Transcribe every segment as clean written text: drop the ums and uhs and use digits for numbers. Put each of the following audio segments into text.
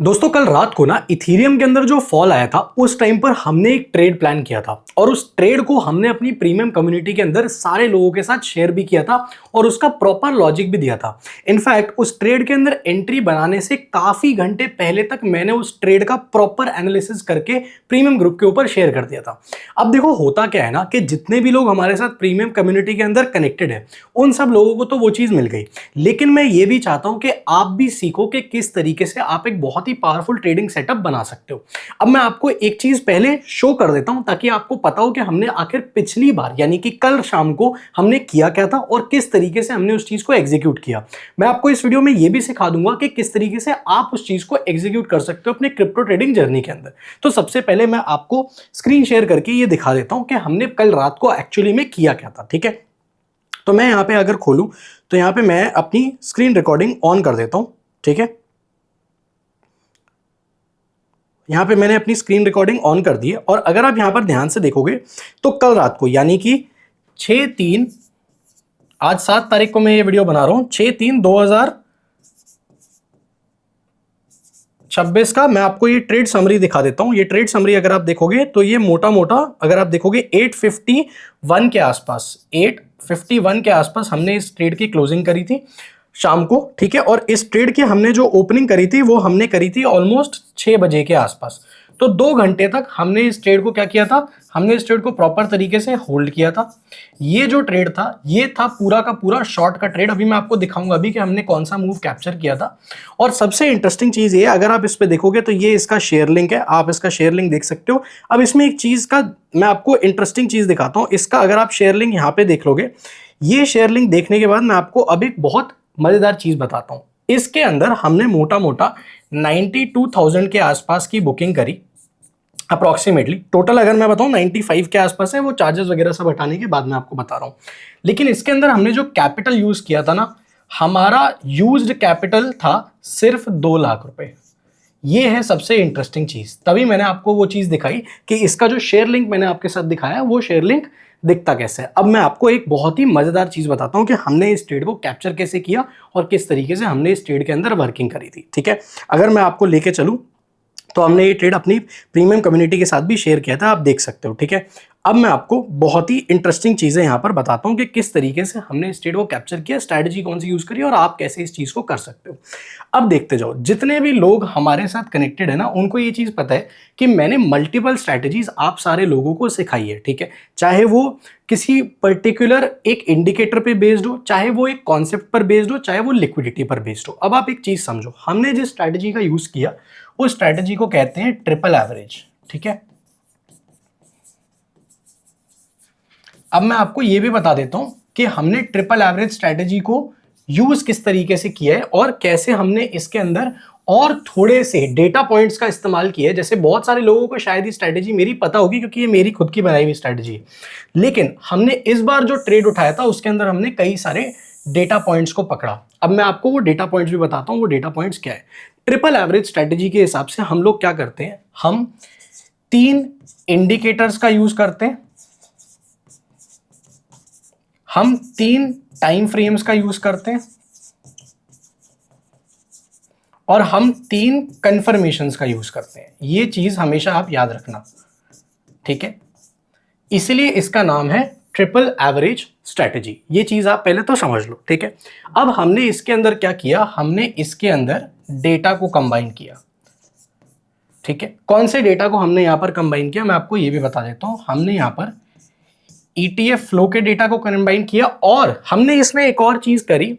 दोस्तों कल रात को ना इथीरियम के अंदर जो फॉल आया था उस टाइम पर हमने एक ट्रेड प्लान किया था और उस ट्रेड को हमने अपनी प्रीमियम कम्युनिटी के अंदर सारे लोगों के साथ शेयर भी किया था और उसका प्रॉपर लॉजिक भी दिया था। इनफैक्ट उस ट्रेड के अंदर एंट्री बनाने से काफी घंटे पहले तक मैंने उस ट्रेड का प्रॉपर एनालिसिस करके प्रीमियम ग्रुप के ऊपर शेयर कर दिया था। अब देखो होता क्या है ना कि जितने भी लोग हमारे साथ प्रीमियम कम्युनिटी के अंदर कनेक्टेड है उन सब लोगों को तो वो चीज मिल गई, लेकिन मैं ये भी चाहता हूं कि आप भी सीखो कि किस तरीके से आप एक बहुत ही पावरफुल ट्रेडिंग सेटअप बना सकते हो। अब मैं आपको एक चीज पहले शो कर देता हूं ताकि आपको पता हो कि हमने आखिर पिछली बार यानी कि कल शाम को हमने किया क्या था और किस तरीके से हमने उस चीज को एग्जीक्यूट किया। मैं आपको इस वीडियो में यह भी सिखा दूंगा कि किस तरीके से आप उस चीज को एग्जीक्यूट कर सकते हो अपने क्रिप्टो ट्रेडिंग जर्नी के अंदर। तो सबसे पहले मैं आपको स्क्रीन शेयर करके ये दिखा देता हूं कि हमने कल रात को एक्चुअली में किया क्या था। ठीक है, तो मैं यहां पे अगर खोलूं तो यहां पे मैं अपनी स्क्रीन रिकॉर्डिंग ऑन कर देता हूं। ठीक है, यहां पे मैंने अपनी स्क्रीन रिकॉर्डिंग ऑन कर दी है और अगर आप यहां पर ध्यान से देखोगे तो कल रात को यानी कि 6/3, आज 7 तारीख को मैं ये वीडियो बना रहा हूं, 6/3/2026 का मैं आपको ये ट्रेड समरी दिखा देता हूं। ये ट्रेड समरी अगर आप देखोगे तो ये मोटा मोटा अगर आप देखोगे 851 के आसपास, 851 के आसपास हमने इस ट्रेड की क्लोजिंग करी थी शाम को। ठीक है, और इस ट्रेड की हमने जो ओपनिंग करी थी वो हमने करी थी ऑलमोस्ट 6 बजे के आसपास। तो 2 घंटे तक हमने इस ट्रेड को क्या किया था, हमने इस ट्रेड को प्रॉपर तरीके से होल्ड किया था। ये जो ट्रेड था ये था पूरा का पूरा शॉर्ट का ट्रेड। अभी मैं आपको दिखाऊंगा अभी कि हमने कौन सा मूव कैप्चर किया था। और सबसे इंटरेस्टिंग चीज ये, अगर आप इस पे देखोगे तो ये इसका शेयर लिंक है, आप इसका शेयर लिंक देख सकते हो। अब इसमें एक चीज का मैं आपको इंटरेस्टिंग चीज दिखाता हूं। इसका अगर आप शेयर लिंक यहां पे देख लोगे, ये शेयर लिंक देखने के बाद मैं आपको अब एक बहुत मजेदार चीज बताता हूं। इसके अंदर हमने मोटा मोटा 92,000 के आसपास की बुकिंग करी अप्रोक्सीमेटली। टोटल अगर मैं बताऊं 95 के आसपास है, वो चार्जेस वगैरह सब हटाने के बाद मैं आपको बता रहा हूं। लेकिन इसके अंदर हमने जो कैपिटल यूज किया था ना, हमारा यूज्ड कैपिटल था सिर्फ 2 लाख रुपए। ये है सबसे इंटरेस्टिंग चीज, तभी मैंने आपको वो चीज दिखाई कि इसका जो शेयर लिंक मैंने आपके साथ दिखाया वो शेयर लिंक दिखता कैसे है। अब मैं आपको एक बहुत ही मजेदार चीज बताता हूं कि हमने इस ट्रेड को कैप्चर कैसे किया और किस तरीके से हमने इस ट्रेड के अंदर वर्किंग करी थी। ठीक है, अगर मैं आपको लेके चलूं तो हमने ये ट्रेड अपनी प्रीमियम कम्युनिटी के साथ भी शेयर किया था, आप देख सकते हो। ठीक है, अब मैं आपको बहुत ही इंटरेस्टिंग चीजें यहां पर बताता हूं कि किस तरीके से हमने इस ट्रेड को कैप्चर किया, स्ट्रैटेजी कौन सी यूज करी और आप कैसे इस चीज को कर सकते हो। अब देखते जाओ, जितने भी लोग हमारे साथ कनेक्टेड है ना उनको ये चीज पता है कि मैंने मल्टीपल स्ट्रैटेजीज आप सारे लोगों को सिखाई है। ठीक है, चाहे वो किसी पर्टिकुलर एक इंडिकेटर पे बेस्ड हो, चाहे वो एक कॉन्सेप्ट पर बेस्ड हो, चाहे वो लिक्विडिटी पर बेस्ड हो। अब आप एक चीज समझो, हमने जिस स्ट्रैटेजी का यूज किया उस स्ट्रैटेजी को कहते हैं ट्रिपल एवरेज। ठीक है, अब मैं आपको यह भी बता देता हूं कि हमने ट्रिपल एवरेज स्ट्रैटेजी को यूज किस तरीके से किया है और कैसे हमने इसके अंदर और थोड़े से डेटा पॉइंट्स का इस्तेमाल किया है। जैसे बहुत सारे लोगों को शायद ये स्ट्रैटेजी मेरी पता होगी क्योंकि ये मेरी खुद की बनाई हुई स्ट्रैटेजी है, लेकिन हमने इस बार जो ट्रेड उठाया था उसके अंदर हमने कई सारे डेटा पॉइंट्स को पकड़ा। अब मैं आपको वो डेटा पॉइंट्स भी बताता हूं, वो डेटा पॉइंट्स क्या है। ट्रिपल एवरेज स्ट्रैटेजी के हिसाब से हम लोग क्या करते हैं, हम 3 इंडिकेटर्स का यूज करते हैं, हम 3 टाइम फ्रेम्स का यूज करते हैं और हम 3 कंफर्मेशंस का यूज करते हैं। ये चीज हमेशा आप याद रखना। ठीक है, इसलिए इसका नाम है ट्रिपल एवरेज स्ट्रैटेजी। ये चीज आप पहले तो समझ लो। ठीक है, अब हमने इसके अंदर क्या किया, हमने इसके अंदर डेटा को कंबाइन किया। ठीक है, कौन से डेटा को हमने यहां पर कंबाइन किया मैं आपको ये भी बता देता हूं। हमने यहां पर ETF फ्लो के डेटा को कंबाइन किया और हमने इसमें एक और चीज करी,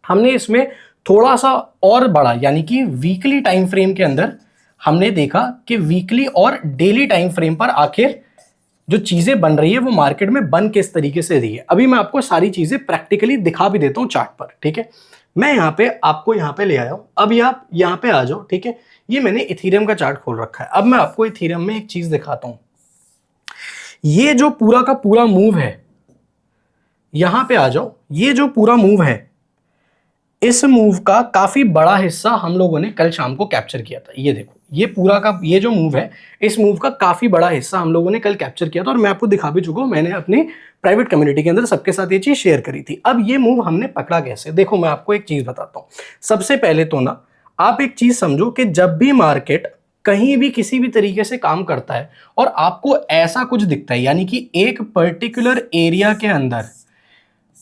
हमने इसमें थोड़ा सा और बड़ा यानी कि वीकली टाइम फ्रेम के अंदर हमने देखा कि वीकली और डेली टाइम फ्रेम पर आखिर जो चीजें बन रही है वो मार्केट में बन किस तरीके से रही है। अभी मैं आपको सारी चीजें प्रैक्टिकली दिखा भी देता हूं चार्ट पर। ठीक है, मैं यहां पे आपको यहां पे ले आया हूं। अब आप यहां पे आ जाओ। ठीक है, ये मैंने इथीरियम का चार्ट खोल रखा है। अब मैं आपको इथीरियम में एक चीज दिखाता हूं। ये जो पूरा का पूरा मूव है, यहां पे आ जाओ, ये जो पूरा मूव है इस मूव का काफी बड़ा हिस्सा हम लोगों ने कल शाम को कैप्चर किया था। ये देखो, ये पूरा का ये जो मूव है इस मूव का काफी बड़ा हिस्सा हम लोगों ने कल कैप्चर किया था और मैं आपको दिखा भी चुका हूं। मैंने अपनी प्राइवेट कम्युनिटी के अंदर सबके साथ ये चीज शेयर करी थी। अब ये मूव हमने पकड़ा कैसे, देखो मैं आपको एक चीज बताता हूं। सबसे पहले तो ना आप एक चीज समझो कि जब भी मार्केट कहीं भी किसी भी तरीके से काम करता है और आपको ऐसा कुछ दिखता है, यानी कि एक पर्टिकुलर एरिया के अंदर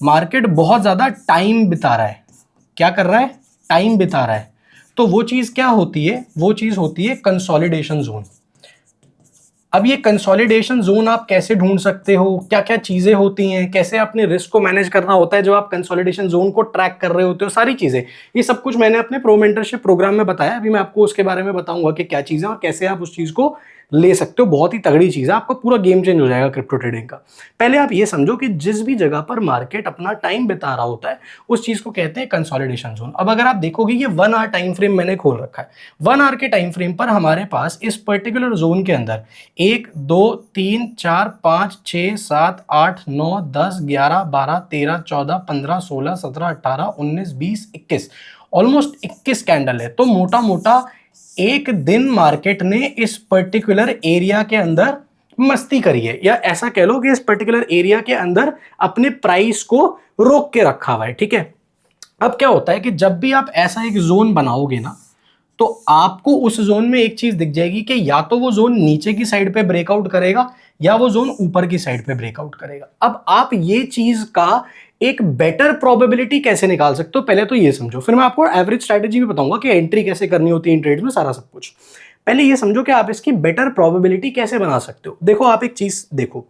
मार्केट बहुत ज्यादा टाइम बिता रहा है, क्या कर रहा है, टाइम बिता रहा है, तो वो चीज क्या होती है, वो चीज होती है कंसोलिडेशन जोन। अब ये कंसोलिडेशन जोन आप कैसे ढूंढ सकते हो, क्या क्या चीजें होती हैं, कैसे अपने रिस्क को मैनेज करना होता है जब आप कंसोलिडेशन जोन को ट्रैक कर रहे होते हो, सारी चीजें, ये सब कुछ मैंने अपने प्रो मेंटरशिप प्रोग्राम में बताया। अभी मैं आपको उसके बारे में बताऊंगा कि क्या चीजें और कैसे आप उस चीज को ले सकते हो। बहुत ही तगड़ी चीज है, आपका पूरा गेम चेंज हो जाएगा क्रिप्टो ट्रेडिंग का। पहले आप ये समझो कि जिस भी जगह पर मार्केट अपना टाइम बिता रहा होता है उस चीज को कहते हैं कंसोलिडेशन जोन। अब अगर आप देखोगे ये 1 आवर टाइम फ्रेम मैंने खोल रखा है, 1 आवर के टाइम फ्रेम पर हमारे पास इस पर्टिकुलर जोन के अंदर 1 2 3 4 5 6 7 8 9 10 11 12 13 14 15 16 17 18 19 20 21 ऑलमोस्ट 21 कैंडल है। तो मोटा मोटा एक दिन मार्केट ने इस पर्टिकुलर एरिया के अंदर मस्ती करी है, या ऐसा कह लो कि इस पर्टिकुलर एरिया के अंदर अपने प्राइस को रोक के रखा हुआ है। ठीक है, अब क्या होता है कि जब भी आप ऐसा एक जोन बनाओगे ना, तो आपको उस जोन में एक चीज दिख जाएगी कि या तो वो जोन नीचे की साइड पे ब्रेकआउट करेगा या वो जोन ऊपर की साइड पे ब्रेकआउट करेगा। अब आप ये चीज का एक बेटर प्रोबेबिलिटी कैसे निकाल सकते हो, पहले तो ये समझो, फिर मैं आपको एवरेज स्ट्रैटेजी भी बताऊंगा कि एंट्री कैसे करनी होती है इन ट्रेड्स में, सारा सब कुछ। पहले ये समझो कि आप इसकी बेटर प्रोबेबिलिटी कैसे बना सकते हो। देखो, आप एक चीज देखो,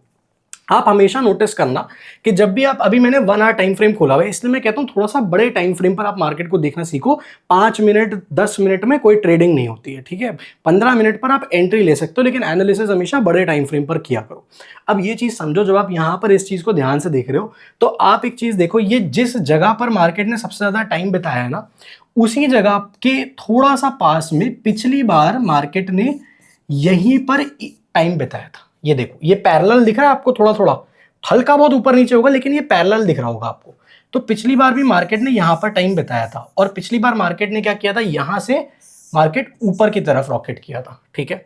आप हमेशा नोटिस करना कि जब भी आप, अभी मैंने 1 आवर टाइम फ्रेम खोला हुआ है इसलिए मैं कहता हूं थोड़ा सा बड़े टाइम फ्रेम पर आप मार्केट को देखना सीखो। 5 मिनट 10 मिनट में कोई ट्रेडिंग नहीं होती है, ठीक है। 15 मिनट पर आप एंट्री ले सकते हो, लेकिन एनालिसिस हमेशा बड़े टाइम फ्रेम पर किया करो। अब ये चीज समझो, जब आप यहां पर इस चीज को ध्यान से देख रहे हो तो आप एक चीज देखो, ये जिस जगह पर मार्केट ने सबसे ज्यादा टाइम बिताया है ना, उसी जगह के थोड़ा सा पास में पिछली बार मार्केट ने यहीं पर टाइम बिताया था। ये देखो, ये पैरेलल दिख रहा है आपको, थोड़ा थोड़ा हल्का बहुत ऊपर नीचे होगा लेकिन ये पैरेलल दिख रहा होगा आपको। तो पिछली बार भी मार्केट ने यहां पर टाइम बिताया था और पिछली बार मार्केट ने क्या किया था, यहां से मार्केट ऊपर की तरफ रॉकेट किया था, ठीक है।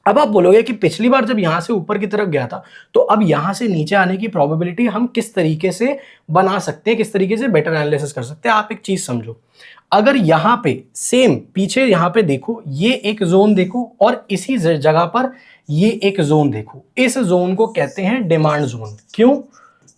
अब आप बोलोगे कि पिछली बार जब यहां से ऊपर की तरफ गया था तो अब यहां से नीचे आने की प्रोबेबिलिटी हम किस तरीके से बना सकते हैं, किस तरीके से बेटर एनालिसिस कर सकते हैं। आप एक चीज समझो, अगर यहां पे सेम पीछे यहां पे देखो, ये एक जोन देखो और इसी जगह पर ये एक जोन देखो, इस जोन को कहते हैं डिमांड जोन। क्यों?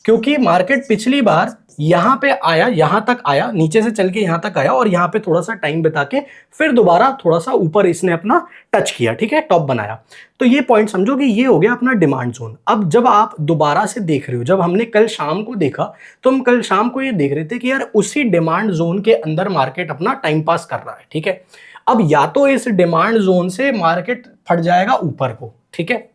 क्योंकि मार्केट पिछली बार यहां पे आया, यहां तक आया, नीचे से चल के यहां तक आया और यहां पे थोड़ा सा टाइम बिता के फिर दोबारा थोड़ा सा ऊपर इसने अपना टच किया, ठीक है, टॉप बनाया। तो ये पॉइंट समझो कि ये हो गया अपना डिमांड जोन। अब जब आप दोबारा से देख रहे हो, जब हमने कल शाम को देखा तो हम कल शाम को ये देख रहे थे कि यार उसी डिमांड जोन के अंदर मार्केट अपना टाइम पास कर रहा है, ठीक है। अब या तो इस डिमांड जोन से मार्केट फट जाएगा ऊपर को, ठीक है,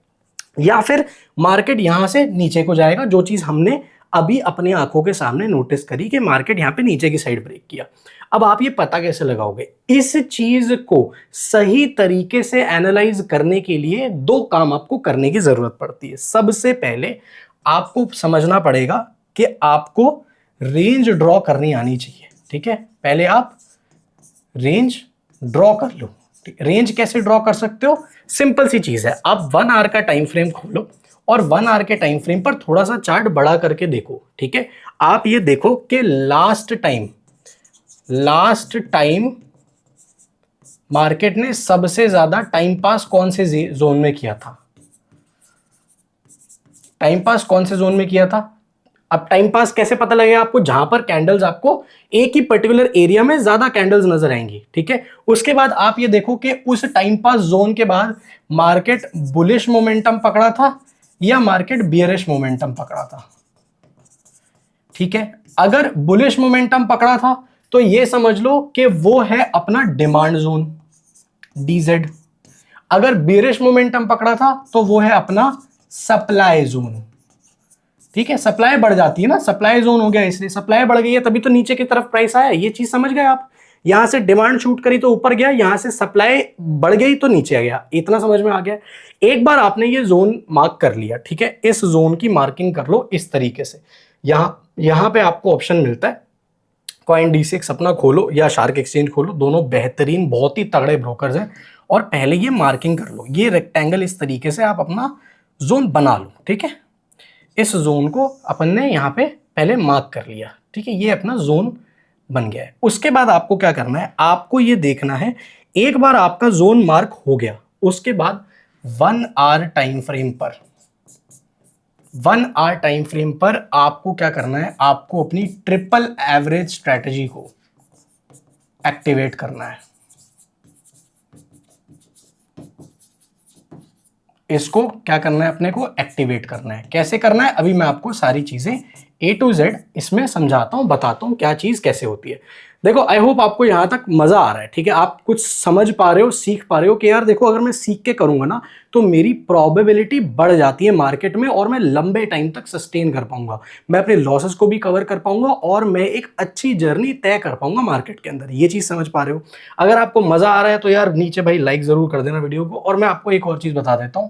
या फिर मार्केट यहां से नीचे को जाएगा, जो चीज हमने अभी अपनी आंखों के सामने नोटिस करी कि मार्केट यहां पे नीचे की साइड ब्रेक किया। अब आप ये पता कैसे लगाओगे, इस चीज को सही तरीके से एनालाइज करने के लिए 2 काम आपको करने की जरूरत पड़ती है। सबसे पहले आपको समझना पड़ेगा कि आपको रेंज ड्रॉ करनी आनी चाहिए, ठीक है। पहले आप रेंज ड्रॉ कर लो। रेंज कैसे ड्रॉ कर सकते हो, सिंपल सी चीज है, आप 1 आवर का टाइम फ्रेम खोलो और 1 आवर के टाइम फ्रेम पर थोड़ा सा चार्ट बड़ा करके देखो, ठीक है। आप ये देखो कि लास्ट टाइम मार्केट ने सबसे ज्यादा टाइम पास कौन से जोन में किया था, टाइम पास कौन से जोन में किया था। अब टाइम पास कैसे पता लगेगा आपको, जहां पर कैंडल्स आपको एक ही पर्टिकुलर एरिया में ज्यादा कैंडल्स नजर आएंगी, ठीक है। उसके बाद आप ये देखो कि उस टाइम पास जोन के बाद मार्केट बुलिश मोमेंटम पकड़ा था या मार्केट बियरिश मोमेंटम पकड़ा था, ठीक है। अगर बुलिश मोमेंटम पकड़ा था तो ये समझ लो कि वो है अपना डिमांड जोन DZ। अगर बियरिश मोमेंटम पकड़ा था तो वो है अपना सप्लाई जोन, ठीक है। सप्लाई बढ़ जाती है ना, सप्लाई जोन हो गया, इसलिए सप्लाई बढ़ गई है तभी तो नीचे की तरफ प्राइस आया। ये चीज समझ गए आप, यहां से डिमांड शूट करी तो ऊपर गया, यहां से सप्लाई बढ़ गई तो नीचे आ गया, इतना समझ में आ गया। एक बार आपने ये जोन मार्क कर लिया, ठीक है, इस जोन की मार्किंग कर लो इस तरीके से। यहां पे आपको ऑप्शन मिलता है कॉइन D6 अपना खोलो या शार्क एक्सचेंज खोलो, दोनों बेहतरीन बहुत ही तगड़े ब्रोकर्स हैं। और पहले ये मार्किंग कर लो, ये रेक्टेंगल इस तरीके से आप अपना जोन बना लो, ठीक है। इस जोन को अपन ने यहाँ पे पहले मार्क कर लिया, ठीक है, ये अपना जोन बन गया है। उसके बाद आपको क्या करना है, आपको ये देखना है, एक बार आपका जोन मार्क हो गया, उसके बाद 1 आवर टाइम फ्रेम पर 1 आवर टाइम फ्रेम पर आपको क्या करना है, आपको अपनी ट्रिपल एवरेज स्ट्रेटजी को एक्टिवेट करना है। इसको क्या करना है, अपने को एक्टिवेट करना है। कैसे करना है, अभी मैं आपको सारी चीजें A to Z इसमें समझाता हूं, बताता हूं क्या चीज कैसे होती है। देखो, आई होप आपको यहां तक मजा आ रहा है, ठीक है, आप कुछ समझ पा रहे हो, सीख पा रहे हो कि यार देखो, अगर मैं सीख के करूंगा ना तो मेरी प्रोबेबिलिटी बढ़ जाती है मार्केट में, और मैं लंबे टाइम तक सस्टेन कर पाऊंगा, मैं अपने लॉसेस को भी कवर कर पाऊंगा, और मैं एक अच्छी जर्नी तय कर पाऊंगा मार्केट के अंदर। ये चीज समझ पा रहे हो? अगर आपको मजा आ रहा है तो यार नीचे भाई लाइक जरूर कर देना वीडियो को। और मैं आपको एक और चीज बता देता हूं,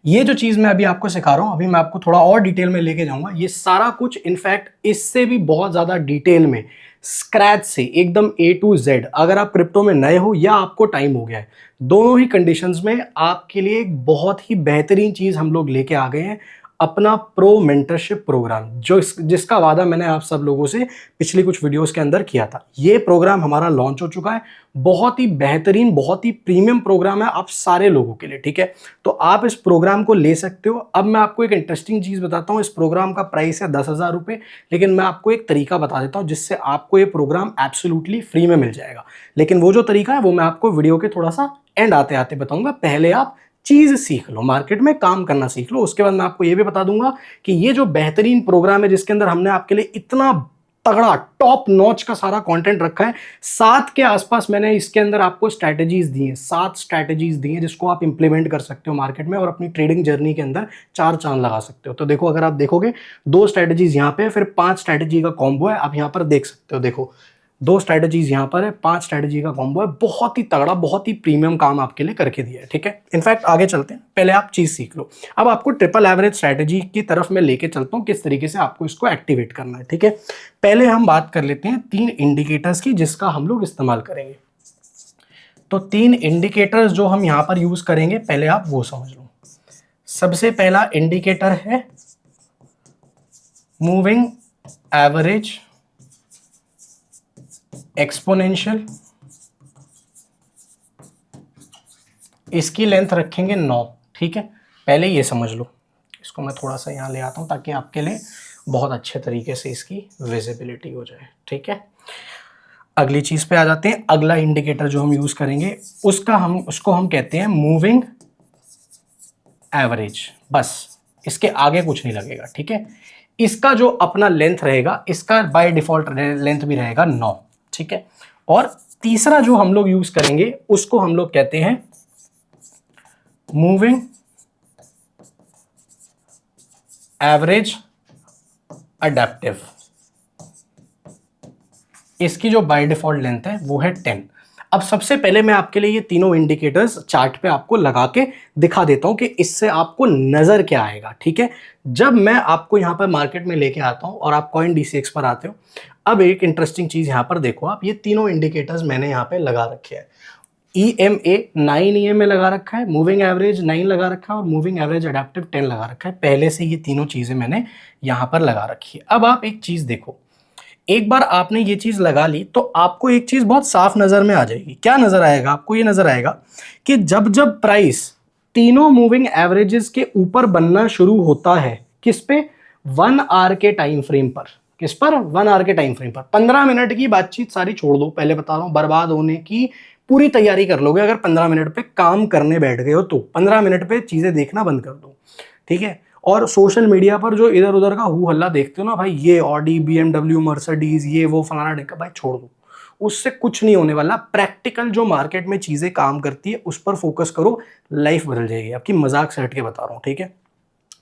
ये जो चीज मैं अभी आपको सिखा रहा हूं, अभी मैं आपको थोड़ा और डिटेल में लेके जाऊंगा। ये सारा कुछ इनफैक्ट इससे भी बहुत ज्यादा डिटेल में, स्क्रैच से एकदम A to Z, अगर आप क्रिप्टो में नए हो या आपको टाइम हो गया है, दोनों ही कंडीशंस में आपके लिए एक बहुत ही बेहतरीन चीज हम लोग लेके आ गए हैं, अपना प्रो मेंटरशिप प्रोग्राम, जिसका वादा मैंने आप सब लोगों से पिछली कुछ वीडियोस के अंदर किया था। ये प्रोग्राम हमारा लॉन्च हो चुका है, बहुत ही बेहतरीन, बहुत ही प्रीमियम प्रोग्राम है आप सारे लोगों के लिए, ठीक है। तो आप इस प्रोग्राम को ले सकते हो। अब मैं आपको एक इंटरेस्टिंग चीज बताता हूँ, इस प्रोग्राम का प्राइस है 10,000 रुपये, लेकिन मैं आपको एक तरीका बता देता हूँ जिससे आपको ये प्रोग्राम एब्सोल्युटली फ्री में मिल जाएगा। लेकिन वो जो तरीका है वो मैं आपको वीडियो के थोड़ा सा एंड आते आते बताऊंगा। पहले आप चीज सीख लो, मार्केट में काम करना सीख लो, उसके बाद मैं आपको ये भी बता दूंगा कि ये जो बेहतरीन प्रोग्राम है जिसके अंदर हमने आपके लिए इतना तगड़ा टॉप नॉच का सारा कंटेंट रखा है, 7 के आसपास मैंने इसके अंदर आपको स्ट्रैटेजीज दी हैं, 7 स्ट्रैटेजीज दी हैं जिसको आप इंप्लीमेंट कर सकते हो मार्केट में और अपनी ट्रेडिंग जर्नी के अंदर 4 चांद लगा सकते हो। तो देखो, अगर आप देखोगे 2 स्ट्रैटेजीज यहाँ पे, फिर 5 स्ट्रैटेजी का कॉम्बो है, आप यहाँ पर देख सकते हो। देखो, 2 स्ट्रैटेजीज यहाँ पर है, 5 स्ट्रैटेजी का कॉम्बो है, बहुत ही तगड़ा, बहुत ही प्रीमियम काम आपके लिए करके दिया है, ठीक है। इनफैक्ट आगे चलते हैं, पहले आप चीज सीख लो। अब आपको ट्रिपल एवरेज स्ट्रैटेजी की तरफ मैं लेके चलता हूँ, किस तरीके से आपको इसको एक्टिवेट करना है, ठीक है। पहले हम बात कर लेते हैं 3 इंडिकेटर्स की जिसका हम लोग इस्तेमाल करेंगे। तो 3 इंडिकेटर्स जो हम यहाँ पर यूज करेंगे, पहले आप वो समझ लो। सबसे पहला इंडिकेटर है मूविंग एवरेज एक्सपोनेंशियल, इसकी लेंथ रखेंगे 9, ठीक है। पहले ये समझ लो, इसको मैं थोड़ा सा यहाँ ले आता हूँ ताकि आपके लिए बहुत अच्छे तरीके से इसकी विजिबिलिटी हो जाए, ठीक है। अगली चीज पे आ जाते हैं। अगला इंडिकेटर जो हम यूज करेंगे उसको हम कहते हैं मूविंग एवरेज, बस इसके आगे कुछ नहीं लगेगा, ठीक है। इसका जो अपना लेंथ रहेगा, इसका बाय डिफॉल्ट लेंथ भी रहेगा 9, ठीक है। और तीसरा जो हम लोग यूज करेंगे उसको हम लोग कहते हैं मूविंग एवरेज अडेप्टिव, इसकी जो बाय डिफॉल्ट लेंथ है वो है 10। अब सबसे पहले मैं आपके लिए ये तीनों इंडिकेटर्स चार्ट पे आपको लगा के दिखा देता हूं कि इससे आपको नजर क्या आएगा, ठीक है। जब मैं आपको यहां पर मार्केट में लेके आता हूं और आप कॉइन DCX पर आते हो, अब एक इंटरेस्टिंग चीज यहां पर देखो आप, ये तीनों इंडिकेटर्स मैंने यहां पे लगा रखे हैं। EMA 9 EMA लगा रखा है, मूविंग एवरेज 9 लगा रखा है और मूविंग एवरेज अडेप्टिव 10 लगा रखा है। पहले से ये तीनों चीजें मैंने यहां पर लगा रखी है। अब आप एक चीज देखो, एक बार आपने ये चीज लगा ली तो आपको एक चीज बहुत साफ नजर में आ जाएगी। क्या नजर आएगा आपको? ये नजर आएगा कि जब जब प्राइस तीनों मूविंग एवरेजेस के ऊपर बनना शुरू होता है, किस पे? 1 आवर के टाइम फ्रेम पर। किस पर? 1 आवर के टाइम फ्रेम पर। 15 मिनट की बातचीत सारी छोड़ दो, पहले बता रहा हूं, बर्बाद होने की पूरी तैयारी कर लोगे अगर 15 मिनट पे काम करने बैठ गए हो तो। 15 मिनट पे चीजें देखना बंद कर दो, ठीक है। और सोशल मीडिया पर जो इधर उधर का हू हल्ला देखते हो ना भाई, ये ऑडी, BMW, मर्सिडीज, ये वो फलाना ढेका, भाई छोड़ दो, उससे कुछ नहीं होने वाला। प्रैक्टिकल जो मार्केट में चीजें काम करती है उस पर फोकस करो, लाइफ बदल जाएगी आपकी। मजाक से हट के बता रहा हूं, ठीक है।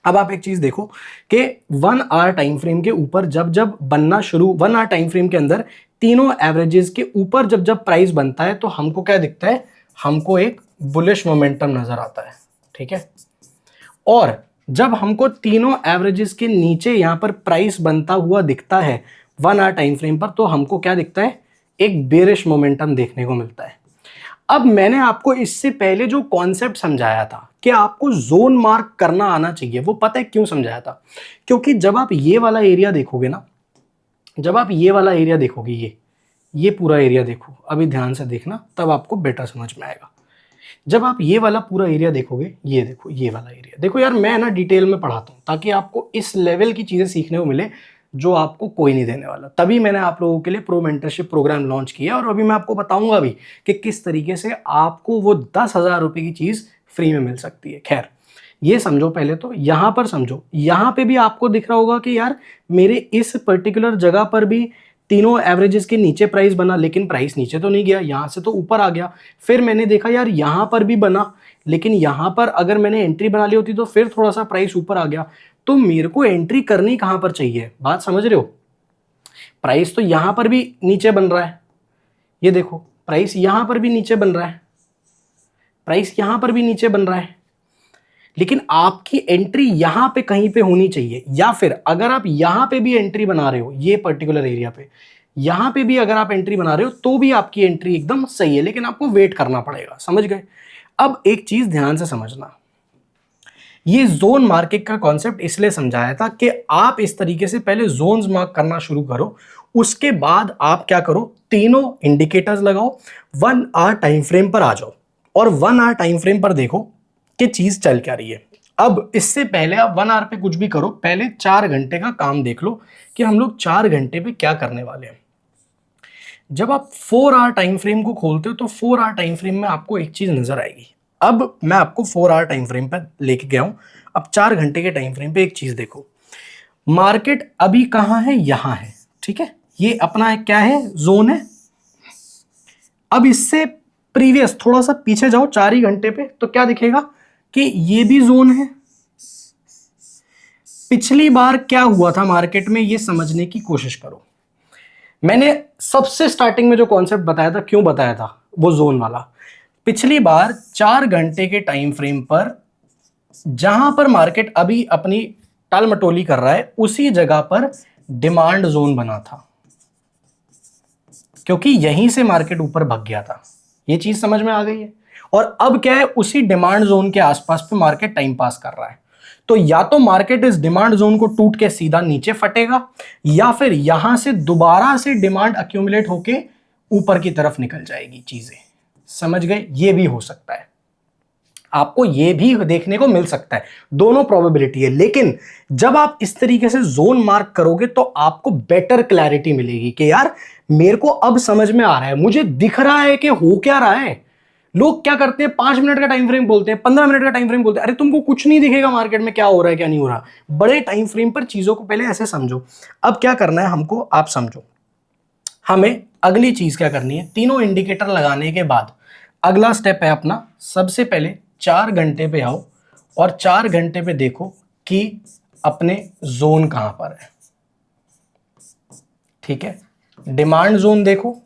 अब आप एक चीज देखो कि 1 आवर टाइम फ्रेम के ऊपर जब जब बनना शुरू, 1 आवर टाइम फ्रेम के अंदर तीनों एवरेजेस के ऊपर जब जब प्राइस बनता है तो हमको क्या दिखता है? हमको एक बुलिश मोमेंटम नजर आता है, ठीक है। और जब हमको तीनों एवरेजेस के नीचे यहां पर प्राइस बनता हुआ दिखता है 1 आवर टाइम फ्रेम पर, तो हमको क्या दिखता है? एक बेरिश मोमेंटम देखने को मिलता है। अब मैंने आपको इससे पहले जो कॉन्सेप्ट समझाया था कि आपको जोन मार्क करना आना चाहिए, वो पता है क्यों समझाया था? क्योंकि जब आप ये वाला एरिया देखोगे ना, जब आप ये वाला एरिया देखोगे, ये पूरा एरिया देखो, अभी ध्यान से देखना, तब आपको बेटर समझ में आएगा। जब आप ये वाला पूरा एरिया देखोगे, ये देखो, ये वाला एरिया देखो यार, मैं ना डिटेल में पढ़ाता हूँ ताकि आपको इस लेवल की चीज़ें सीखने को मिले जो आपको कोई नहीं देने वाला। तभी मैंने आप लोगों के लिए प्रो मेंटरशिप प्रोग्राम लॉन्च किया, और अभी मैं आपको बताऊंगा भी कि किस तरीके से आपको वो 10,000 रुपये की चीज़ फ्री में मिल सकती है। खैर, ये समझो पहले, तो यहाँ पर समझो, यहाँ पे भी आपको दिख रहा होगा कि यार मेरे इस पर्टिकुलर जगह पर भी तीनों एवरेजेस के नीचे प्राइस बना, लेकिन प्राइस नीचे तो नहीं गया, यहाँ से तो ऊपर आ गया। फिर मैंने देखा यार यहाँ पर भी बना, लेकिन यहाँ पर अगर मैंने एंट्री बना ली होती तो फिर थोड़ा सा प्राइस ऊपर आ गया। तो मेरे को एंट्री करनी कहाँ पर चाहिए, बात समझ रहे हो? प्राइस तो यहाँ पर भी नीचे बन रहा है, ये देखो, प्राइस यहाँ पर भी नीचे बन रहा है, प्राइस यहाँ पर भी नीचे बन रहा है, लेकिन आपकी एंट्री यहां पे कहीं पे होनी चाहिए। या फिर अगर आप यहां पे भी एंट्री बना रहे हो, ये पर्टिकुलर एरिया पे, यहां पे भी अगर आप एंट्री बना रहे हो तो भी आपकी एंट्री एकदम सही है, लेकिन आपको वेट करना पड़ेगा। समझ गए? अब एक चीज ध्यान से समझना, ये जोन मार्केट का कॉन्सेप्ट इसलिए समझाया था कि आप इस तरीके से पहले जोन्स मार्क करना शुरू करो, उसके बाद आप क्या करो, तीनों इंडिकेटर्स लगाओ, 1 आवर टाइम फ्रेम पर आ जाओ और 1 आवर टाइम फ्रेम पर देखो कि चीज चल क्या रही है। अब इससे पहले आप 1 आवर पे कुछ भी करो, पहले 4 घंटे का काम देख लो कि हम लोग 4 घंटे पे क्या करने वाले हैं। जब आप 4 आवर टाइम फ्रेम को खोलते हो तो 4 आवर टाइम फ्रेम में आपको एक चीज नजर आएगी। अब मैं आपको 4 आवर टाइम फ्रेम पर लेके गया हूं, अब 4 घंटे के टाइम फ्रेम पे एक चीज देखो, मार्केट अभी कहां है, यहां है, ठीक है, ये अपना क्या है, जोन है। अब इससे प्रीवियस थोड़ा सा पीछे जाओ 4 ही घंटे पे, तो क्या दिखेगा कि ये भी जोन है। पिछली बार क्या हुआ था मार्केट में, ये समझने की कोशिश करो। मैंने सबसे स्टार्टिंग में जो कॉन्सेप्ट बताया था, क्यों बताया था, वो जोन वाला। पिछली बार 4 घंटे के टाइम फ्रेम पर जहां पर मार्केट अभी अपनी टाल मटोली कर रहा है, उसी जगह पर डिमांड जोन बना था, क्योंकि यहीं से मार्केट ऊपर भाग गया था। ये चीज समझ में आ गई है? और अब क्या है, उसी डिमांड जोन के आसपास पे मार्केट टाइम पास कर रहा है। तो या तो मार्केट इस डिमांड जोन को टूट के सीधा नीचे फटेगा, या फिर यहां से दोबारा से डिमांड अक्यूमुलेट होके ऊपर की तरफ निकल जाएगी चीजें। समझ गए? ये भी हो सकता है, आपको ये भी देखने को मिल सकता है, दोनों प्रोबेबिलिटी है। लेकिन जब आप इस तरीके से जोन मार्क करोगे तो आपको बेटर क्लैरिटी मिलेगी कि यार मेरे को अब समझ में आ रहा है, मुझे दिख रहा है कि हो क्या रहा है। लोग क्या करते हैं, 5 मिनट का टाइम फ्रेम बोलते हैं, 15 मिनट का टाइम फ्रेम बोलते हैं, अरे तुमको कुछ नहीं दिखेगा मार्केट में क्या हो रहा है क्या नहीं हो रहा। बड़े टाइम फ्रेम पर चीजों को पहले ऐसे समझो। अब क्या करना है हमको, आप समझो, हमें अगली चीज क्या करनी है, तीनों इंडिकेटर लगाने के बाद अगला स्टेप है अपना, सबसे पहले 4 घंटे पे आओ और 4 घंटे पे देखो कि अपने जोन कहां पर है। ठीक है, डिमांड जोन देखो,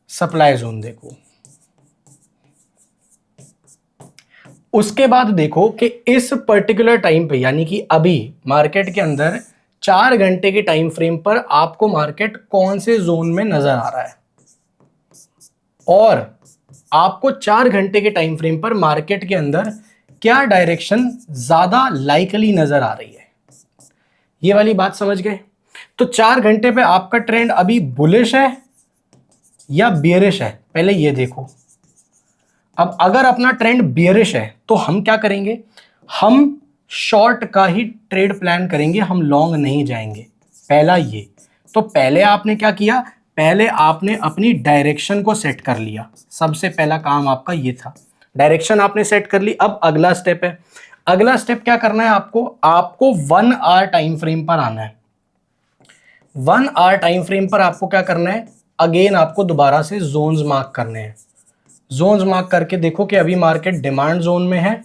सप्लाई जोन देखो, उसके बाद देखो कि इस पर्टिकुलर टाइम पे, यानी कि अभी मार्केट के अंदर 4 घंटे के टाइम फ्रेम पर आपको मार्केट कौन से जोन में नजर आ रहा है, और आपको 4 घंटे के टाइम फ्रेम पर मार्केट के अंदर क्या डायरेक्शन ज्यादा लाइकली नजर आ रही है। ये वाली बात समझ गए? तो 4 घंटे पे आपका ट्रेंड अभी बुलिश है या बियरिश है, पहले ये देखो। अब अगर अपना ट्रेंड बियरिश है तो हम क्या करेंगे, हम शॉर्ट का ही ट्रेड प्लान करेंगे, हम लॉन्ग नहीं जाएंगे। पहला ये, तो पहले आपने क्या किया, पहले आपने अपनी डायरेक्शन को सेट कर लिया। सबसे पहला काम आपका ये था, डायरेक्शन आपने सेट कर ली। अब अगला स्टेप है, अगला स्टेप क्या करना है आपको, आपको 1 आवर टाइम फ्रेम पर आना है। 1 आवर टाइम फ्रेम पर आपको क्या करना है, अगेन आपको दोबारा से जोन्स मार्क करने हैं। जोन्स मार्क करके देखो कि अभी मार्केट डिमांड जोन में है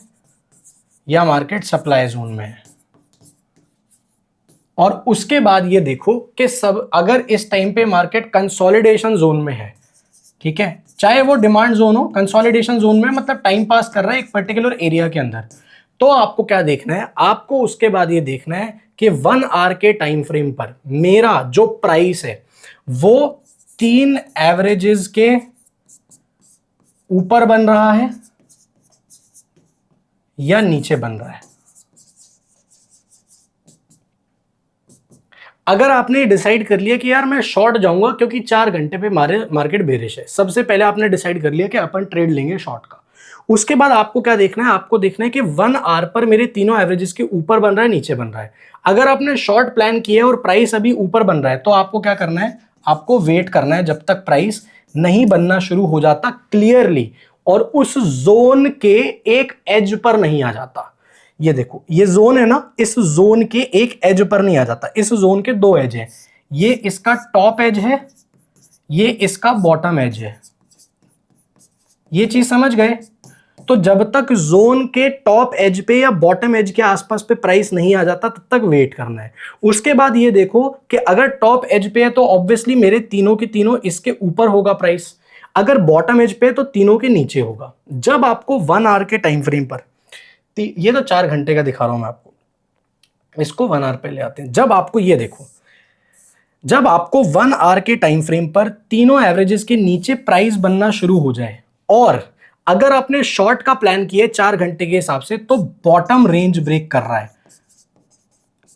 या मार्केट सप्लाई जोन में है। और उसके बाद ये देखो कि सब, अगर इस टाइम पे मार्केट कंसोलिडेशन जोन में है, ठीक है, चाहे वो डिमांड जोन हो, कंसोलिडेशन जोन में मतलब टाइम पास कर रहा है एक पर्टिकुलर एरिया के अंदर, तो आपको क्या देखना है, आपको उसके बाद ये देखना है कि 1 आवर के टाइम फ्रेम पर मेरा जो प्राइस है वो 3 एवरेजेस के ऊपर बन रहा है या नीचे बन रहा है। अगर आपने डिसाइड कर लिया कि यार मैं शॉर्ट जाऊंगा क्योंकि 4 घंटे पे मार्केट बेरिश है, सबसे पहले आपने डिसाइड कर लिया कि अपन ट्रेड लेंगे शॉर्ट का। उसके बाद आपको क्या देखना है, आपको देखना है कि 1 आवर पर मेरे तीनों एवरेजेस के ऊपर बन रहा है नीचे बन रहा है। अगर आपने शॉर्ट प्लान किया है और प्राइस अभी ऊपर बन रहा है तो आपको क्या करना है, आपको वेट करना है जब तक प्राइस नहीं बनना शुरू हो जाता क्लियरली और उस जोन के एक एज पर नहीं आ जाता। ये देखो ये जोन है ना, इस जोन के एक एज पर नहीं आ जाता, इस जोन के 2 एज है, ये इसका टॉप एज है, ये इसका बॉटम एज है। ये चीज समझ गए? तो जब तक जोन के टॉप एज पे या बॉटम एज के आसपास पे प्राइस नहीं आ जाता तब तक वेट करना है। उसके बाद ये देखो कि अगर टॉप एज पे है तो ऑब्वियसली मेरे तीनों के तीनों इसके ऊपर होगा प्राइस, अगर बॉटम एज पे है तो तीनों के नीचे होगा। जब आपको 1 आवर के टाइम फ्रेम पर, ये तो 4 घंटे का दिखा रहा हूं मैं आपको, इसको 1 आवर पे ले आते हैं। जब आपको ये देखो, जब आपको 1 आवर के टाइम फ्रेम पर तीनों एवरेजेस के नीचे प्राइस बनना शुरू हो जाए और अगर आपने शॉर्ट का प्लान किया 4 घंटे के हिसाब से तो बॉटम रेंज ब्रेक कर रहा है,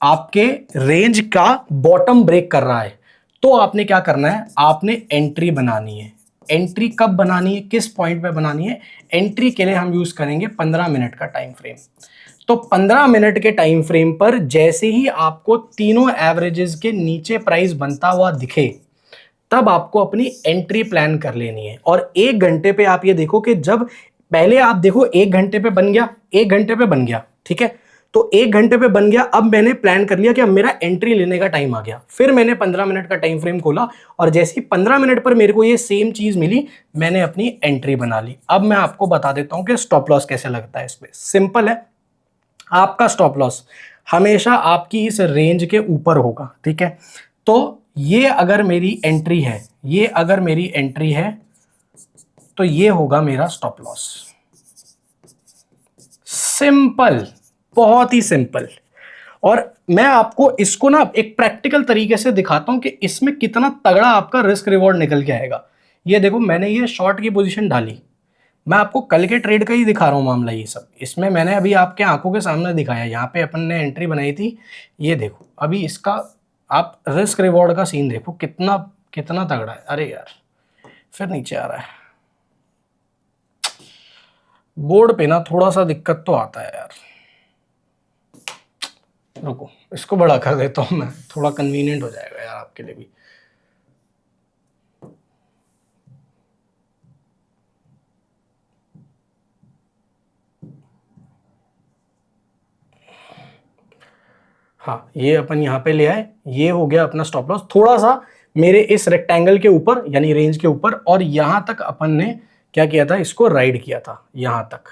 आपके रेंज का बॉटम ब्रेक कर रहा है, तो आपने क्या करना है, आपने एंट्री बनानी है। एंट्री कब बनानी है, किस पॉइंट पे बनानी है? एंट्री के लिए हम यूज करेंगे 15 मिनट का टाइम फ्रेम। तो 15 मिनट के टाइम फ्रेम पर जैसे ही आपको तीनों एवरेजेस के नीचे प्राइस बनता हुआ दिखे तब आपको अपनी एंट्री प्लान कर लेनी है। और 1 घंटे पे आप ये देखो कि जब पहले आप देखो 1 घंटे पे बन गया, 1 घंटे पे बन गया, ठीक है, तो 1 घंटे पे बन गया, अब मैंने प्लान कर लिया कि अब मेरा एंट्री लेने का टाइम आ गया। फिर मैंने 15 मिनट का टाइम फ्रेम खोला और जैसे ही 15 मिनट पर मेरे को ये सेम चीज मिली, मैंने अपनी एंट्री बना ली। अब मैं आपको बता देता हूं कि स्टॉप लॉस कैसे लगता है। इसमें सिंपल है, आपका स्टॉप लॉस हमेशा आपकी इस रेंज के ऊपर होगा, ठीक है। तो ये अगर मेरी एंट्री है, ये अगर मेरी एंट्री है तो ये होगा मेरा स्टॉप लॉस। सिंपल, बहुत ही सिंपल। और मैं आपको इसको ना एक प्रैक्टिकल तरीके से दिखाता हूं कि इसमें कितना तगड़ा आपका रिस्क रिवॉर्ड निकल के आएगा। ये देखो मैंने ये शॉर्ट की पोजीशन डाली, मैं आपको कल के ट्रेड का ही दिखा रहा हूँ मामला ये सब। इसमें मैंने अभी आपके आंखों के सामने दिखाया, यहाँ पे अपन ने एंट्री बनाई थी, ये देखो अभी इसका आप रिस्क रिवॉर्ड का सीन देखो कितना कितना तगड़ा है। अरे यार फिर नीचे आ रहा है, बोर्ड पे ना थोड़ा सा दिक्कत तो आता है यार। रुको इसको बड़ा कर देता हूँ मैं, थोड़ा कन्वीनियंट हो जाएगा यार आपके लिए भी। हाँ ये अपन यहाँ पे ले आए, ये हो गया अपना स्टॉप लॉस थोड़ा सा मेरे इस रेक्टेंगल के ऊपर यानी रेंज के ऊपर, और यहां तक अपन ने क्या किया था, इसको राइड किया था यहां तक,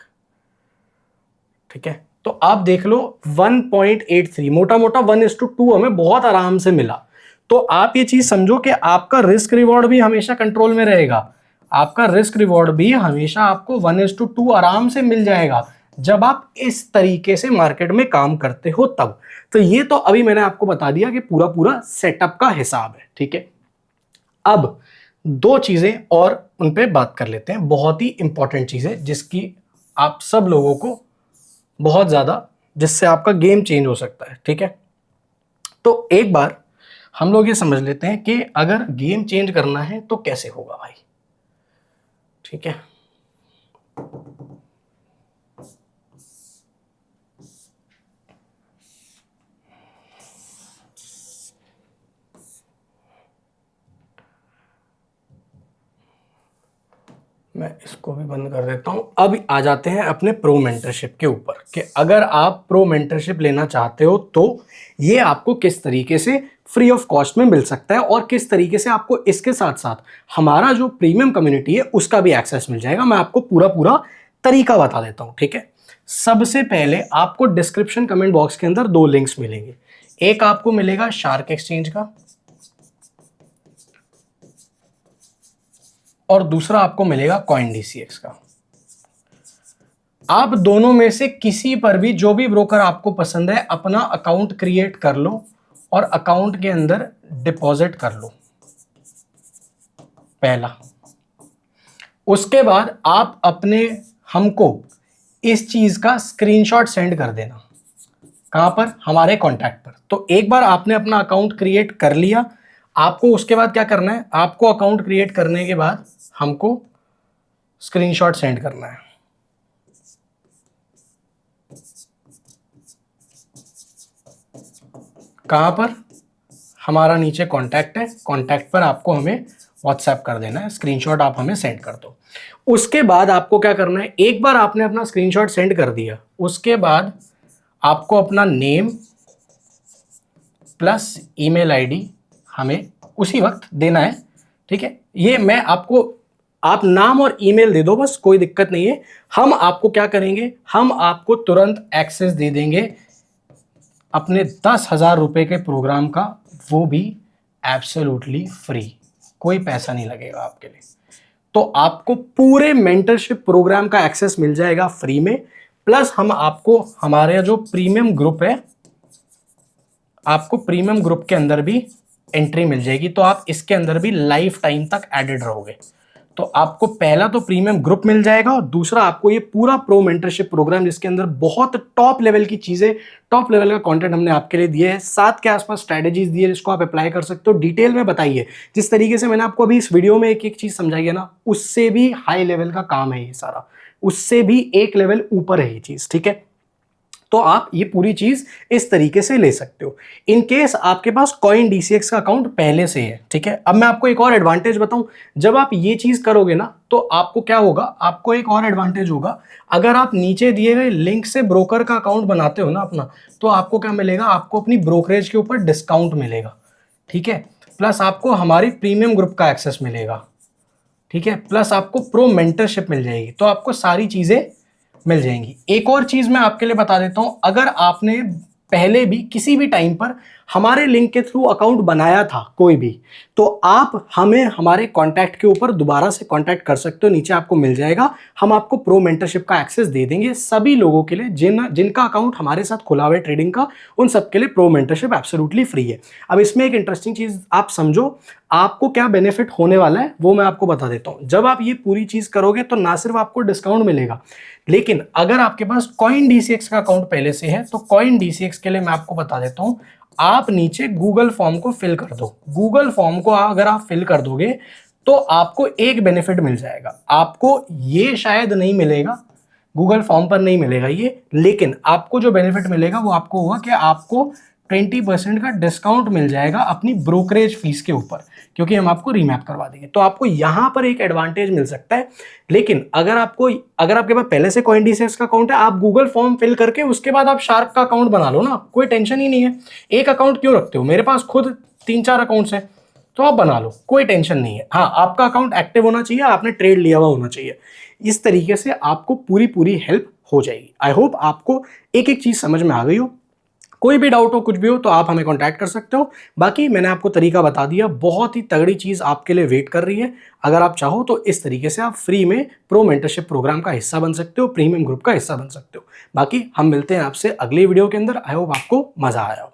ठीक है। तो आप देख लो 1.83 मोटा मोटा 1:2 हमें बहुत आराम से मिला। तो आप ये चीज समझो कि आपका रिस्क रिवॉर्ड भी हमेशा कंट्रोल में रहेगा, आपका रिस्क रिवॉर्ड भी हमेशा आपको 1:2 आराम से मिल जाएगा जब आप इस तरीके से मार्केट में काम करते हो तब। तो ये तो अभी मैंने आपको बता दिया कि पूरा पूरा सेटअप का हिसाब है, ठीक है। अब 2 चीजें और उन पे बात कर लेते हैं, बहुत ही इंपॉर्टेंट चीजें जिसकी आप सब लोगों को बहुत ज्यादा, जिससे आपका गेम चेंज हो सकता है, ठीक है। तो एक बार हम लोग ये समझ लेते हैं कि अगर गेम चेंज करना है तो कैसे होगा भाई, ठीक है। मैं इसको भी बंद कर देता हूं। अब आ जाते हैं अपने प्रो मेंटरशिप के ऊपर कि अगर आप प्रो मेंटरशिप लेना चाहते हो तो ये आपको किस तरीके से फ्री ऑफ कॉस्ट में मिल सकता है और किस तरीके से आपको इसके साथ साथ हमारा जो प्रीमियम कम्युनिटी है उसका भी एक्सेस मिल जाएगा। मैं आपको पूरा पूरा तरीका बता देता हूं, ठीक है। सबसे पहले आपको डिस्क्रिप्शन कमेंट बॉक्स के अंदर 2 लिंक्स मिलेंगे, एक आपको मिलेगा शार्क एक्सचेंज का और दूसरा आपको मिलेगा CoinDCX का। आप दोनों में से किसी पर भी, जो भी ब्रोकर आपको पसंद है, अपना अकाउंट क्रिएट कर लो और अकाउंट के अंदर डिपॉजिट कर लो पहला। उसके बाद आप अपने हमको इस चीज का स्क्रीनशॉट सेंड कर देना, कहाँ पर? हमारे कॉन्टैक्ट पर। तो एक बार आपने अपना अकाउंट क्रिएट कर लिया, आपको उसके बाद क्या करना है? आपको अकाउंट क्रिएट करने के बाद हमको स्क्रीनशॉट सेंड करना है। कहाँ पर? हमारा नीचे कॉन्टैक्ट है, कॉन्टैक्ट पर आपको हमें व्हाट्सएप कर देना है, स्क्रीनशॉट आप हमें सेंड कर दो। उसके बाद आपको क्या करना है? एक बार आपने अपना स्क्रीनशॉट सेंड कर दिया, उसके बाद आपको अपना नेम प्लस ईमेल आईडी हमें उसी वक्त देना है, ठीक है? ये मैं आपको, आप नाम और ईमेल दे दो बस, कोई दिक्कत नहीं है। हम आपको क्या करेंगे? हम आपको तुरंत एक्सेस दे देंगे अपने 10,000 रुपए के प्रोग्राम का, वो भी एब्सोल्युटली फ्री, कोई पैसा नहीं लगेगा आपके लिए। तो आपको पूरे मेंटरशिप प्रोग्राम का एक्सेस मिल जाएगा फ्री में, प्लस हम आपको हमारे जो प्रीमियम ग्रुप है, आपको प्रीमियम ग्रुप के अंदर भी एंट्री मिल जाएगी, तो आप इसके अंदर भी लाइफ टाइम तक एडेड रहोगे। तो आपको पहला तो प्रीमियम ग्रुप मिल जाएगा, और दूसरा आपको ये पूरा प्रो मेंटरशिप प्रोग्राम जिसके अंदर बहुत टॉप लेवल की चीजें, टॉप लेवल का कंटेंट हमने आपके लिए दिए है, 7 के आसपास स्ट्रेटेजीज दी है जिसको आप अप्लाई कर सकते हो। डिटेल में बताइए, जिस तरीके से मैंने आपको अभी इस वीडियो में एक एक चीज समझाई है ना, उससे भी हाई लेवल का काम है ये सारा, उससे भी एक लेवल ऊपर है ये चीज, ठीक है? तो आप ये पूरी चीज इस तरीके से ले सकते हो। इन केस आपके पास कॉइन DCX का अकाउंट पहले से है, ठीक है? अब मैं आपको एक और एडवांटेज बताऊं, जब आप ये चीज करोगे ना, तो आपको क्या होगा? आपको एक और एडवांटेज होगा, अगर आप नीचे दिए गए लिंक से ब्रोकर का अकाउंट बनाते हो ना अपना, तो आपको क्या मिलेगा? आपको अपनी ब्रोकरेज के ऊपर डिस्काउंट मिलेगा, ठीक है? प्लस आपको हमारी प्रीमियम ग्रुप का एक्सेस मिलेगा, ठीक है? प्लस आपको प्रो मेंटरशिप मिल जाएगी, तो आपको सारी चीजें मिल जाएंगी। एक और चीज मैं आपके लिए बता देता हूं, अगर आपने पहले भी किसी भी टाइम पर हमारे लिंक के थ्रू अकाउंट बनाया था कोई भी, तो आप हमें हमारे कांटेक्ट के ऊपर दोबारा से कांटेक्ट कर सकते हो, नीचे आपको मिल जाएगा। हम आपको प्रो मेंटरशिप का एक्सेस दे देंगे सभी लोगों के लिए जिनका अकाउंट हमारे साथ खुला हुआ है ट्रेडिंग का, उन सबके लिए प्रो मेंटरशिप एब्सोल्युटली फ्री है। अब इसमें एक इंटरेस्टिंग चीज आप समझो, आपको क्या बेनिफिट होने वाला है वो मैं आपको बता देता हूं। जब आप ये पूरी चीज करोगे तो ना सिर्फ आपको डिस्काउंट मिलेगा, लेकिन अगर आपके पास कॉइन DCX का अकाउंट पहले से है, तो कॉइन DCX के लिए मैं आपको बता देता हूं, आप नीचे गूगल फॉर्म को फिल कर दो। गूगल फॉर्म को अगर आप फिल कर दोगे तो आपको एक बेनिफिट मिल जाएगा। आपको ये शायद नहीं मिलेगा, गूगल फॉर्म पर नहीं मिलेगा ये, लेकिन आपको जो बेनिफिट मिलेगा वो आपको होगा कि आपको 20% का डिस्काउंट मिल जाएगा अपनी ब्रोकरेज फीस के ऊपर, क्योंकि हम आपको रीमैप करवा देंगे। तो आपको यहां पर एक एडवांटेज मिल सकता है। लेकिन अगर आपके पास पहले से कॉइन DCX का अकाउंट है, आप गूगल फॉर्म फिल करके उसके बाद आप शार्क का अकाउंट बना लो ना, कोई टेंशन ही नहीं है। एक अकाउंट क्यों रखते हो? मेरे पास खुद 3-4 अकाउंट्स हैं, तो आप बना लो, कोई टेंशन नहीं है। हाँ, आपका अकाउंट एक्टिव होना चाहिए, आपने ट्रेड लिया हुआ होना चाहिए। इस तरीके से आपको पूरी हेल्प हो जाएगी। आई होप आपको एक एक चीज समझ में आ गई हो। कोई भी डाउट हो, कुछ भी हो, तो आप हमें कांटेक्ट कर सकते हो। बाकी मैंने आपको तरीका बता दिया, बहुत ही तगड़ी चीज आपके लिए वेट कर रही है। अगर आप चाहो तो इस तरीके से आप फ्री में प्रो मेंटरशिप प्रोग्राम का हिस्सा बन सकते हो, प्रीमियम ग्रुप का हिस्सा बन सकते हो। बाकी हम मिलते हैं आपसे अगली वीडियो के अंदर। आई होप आपको मजा आया हो।